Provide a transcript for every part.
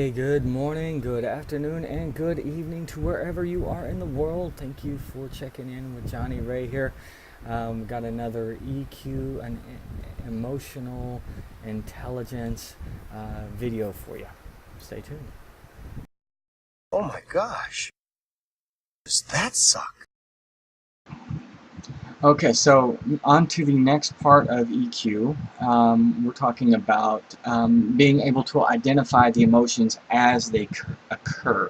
day, good morning, good afternoon, and good evening to wherever you are in the world. Thank you for checking in with Johnny Ray here. Got another EQ, an emotional intelligence video for you. Stay tuned. Oh my gosh. Does that suck? Okay, so on to the next part of EQ. We're talking about being able to identify the emotions as they occur.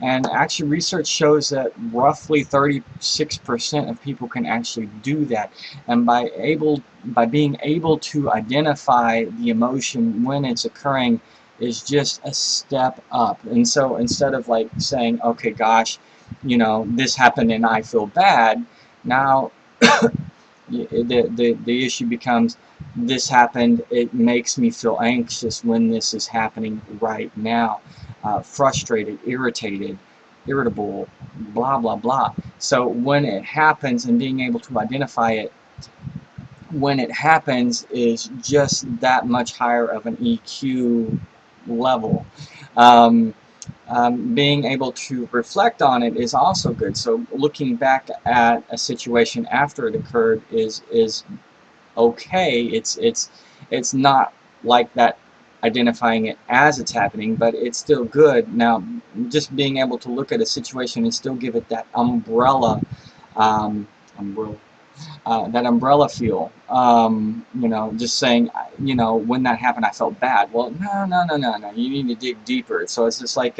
And actually, research shows that roughly 36% of people can actually do that. And by being able to identify the emotion when it's occurring is just a step up. And so instead of like saying, okay, gosh, this happened and I feel bad, now the issue becomes, this happened, it makes me feel anxious when this is happening right now, frustrated, irritated, irritable, blah blah blah. So when it happens, and being able to identify it when it happens is just that much higher of an EQ level. um, Being able to reflect on it is also good. So looking back at a situation after it occurred is okay. It's not like that identifying it as it's happening, but it's still good. Now, just being able to look at a situation and still give it that um, umbrella that umbrella feel. Just saying, when that happened, I felt bad. Well, no, no, no, no, no. You need to dig deeper. So it's just like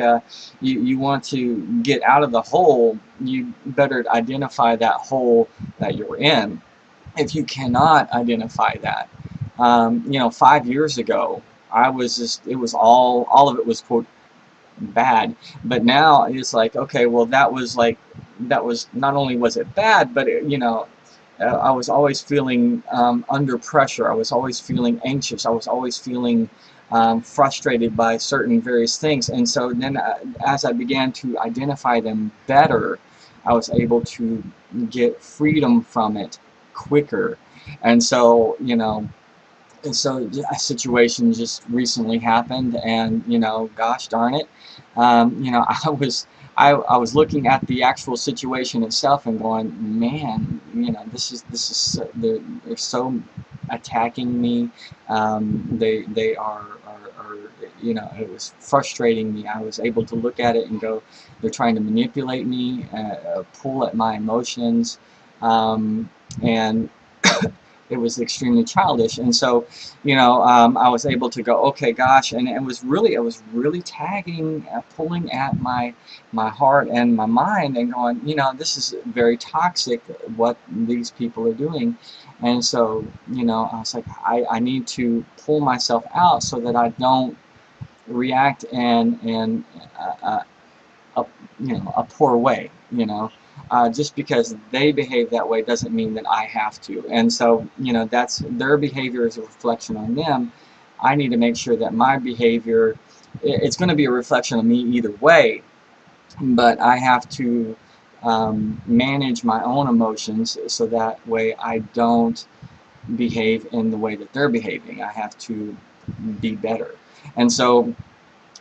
you want to get out of the hole. You better identify that hole that you're in. If you cannot identify that, 5 years ago, it was all of it was quote bad. But now it's like, okay, well, that was not only was it bad, but I was always feeling under pressure. I was always feeling anxious. I was always feeling frustrated by certain various things. And so then, as I began to identify them better, I was able to get freedom from it quicker. And so, a situation just recently happened, and gosh darn it, I was looking at the actual situation itself and going, man, they're so attacking me. They are it was frustrating me. I was able to look at it and go, they're trying to manipulate me, pull at my emotions, and it was extremely childish. And so, I was able to go, okay, gosh, and it was really tagging, pulling at my heart and my mind, and going, this is very toxic what these people are doing. And so, I was like, I need to pull myself out so that I don't react in a a poor way. Just because they behave that way doesn't mean that I have to. And so, that's their behavior is a reflection on them. I need to make sure that my behavior, it's going to be a reflection of me either way, but I have to manage my own emotions so that way I don't behave in the way that they're behaving. I have to be better. And so,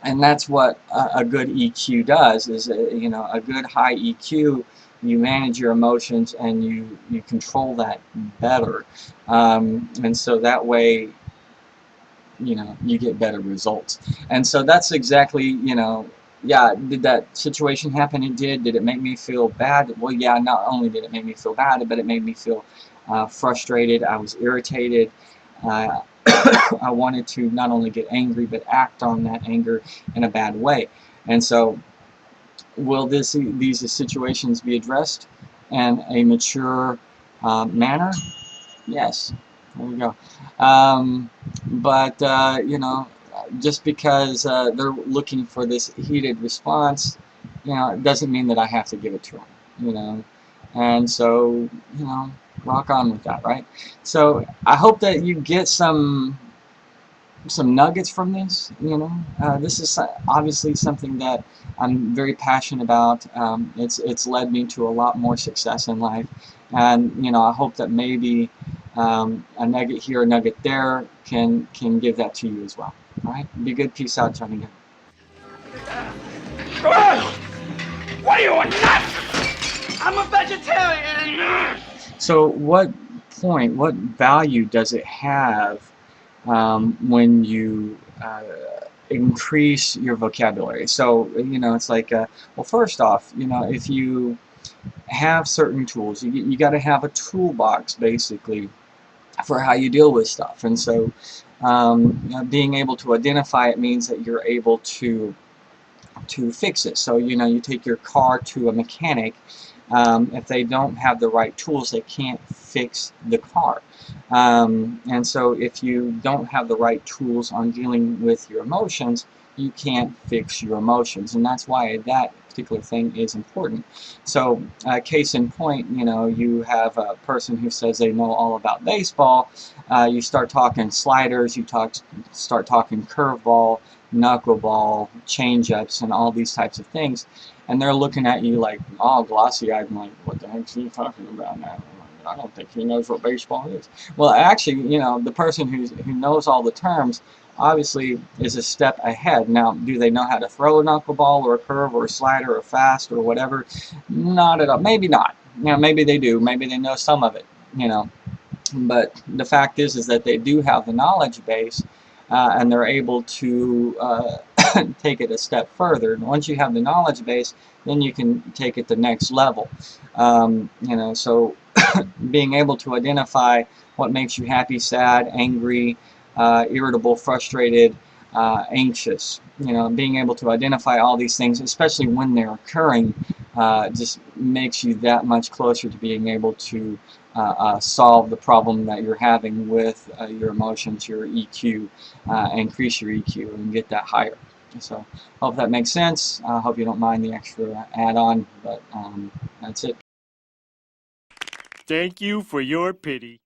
and that's what a good EQ does, is a good high EQ, you manage your emotions and you control that better, and so that way you get better results. And so that's exactly, yeah, did that situation happen? It did it make me feel bad? Well, yeah, not only did it make me feel bad, but it made me feel frustrated. I was irritated. uh, I wanted to not only get angry, but act on that anger in a bad way. And so, will these situations be addressed in a mature manner? Yes. There we go. But just because they're looking for this heated response, it doesn't mean that I have to give it to them. And so, rock on with that, right? So I hope that you get some nuggets from this. This is obviously something that I'm very passionate about. It's led me to a lot more success in life, and I hope that maybe a nugget here, a nugget there can give that to you as well. All right, be good. Peace out, Johnny. What are you, a nut? I'm a vegetarian. So what value does it have when you increase your vocabulary? So, it's like, well, first off, if you have certain tools, you got to have a toolbox, basically, for how you deal with stuff. And so being able to identify it means that you're able to fix it. So, you take your car to a mechanic. If they don't have the right tools, they can't fix the car. And so if you don't have the right tools on dealing with your emotions, you can't fix your emotions. And that's why that particular thing is important. So case in point, you have a person who says they know all about baseball. You start talking sliders, start talking curveball, knuckleball, change-ups, and all these types of things. And they're looking at you like all glossy-eyed and like, what the heck is he talking about now? I don't think he knows what baseball is. Well, actually, the person who knows all the terms obviously is a step ahead. Now, do they know how to throw a knuckleball or a curve or a slider or fast or whatever? Not at all. Maybe not. Maybe they do. Maybe they know some of it. But the fact is that they do have the knowledge base, and they're able to take it a step further. And once you have the knowledge base, then you can take it the next level. So being able to identify what makes you happy, sad, angry, irritable, frustrated, anxious. Being able to identify all these things, especially when they're occurring, just makes you that much closer to being able to solve the problem that you're having with your emotions, your EQ, increase your EQ and get that higher. So hope that makes sense. I hope you don't mind the extra add-on, but that's it. Thank you for your pity.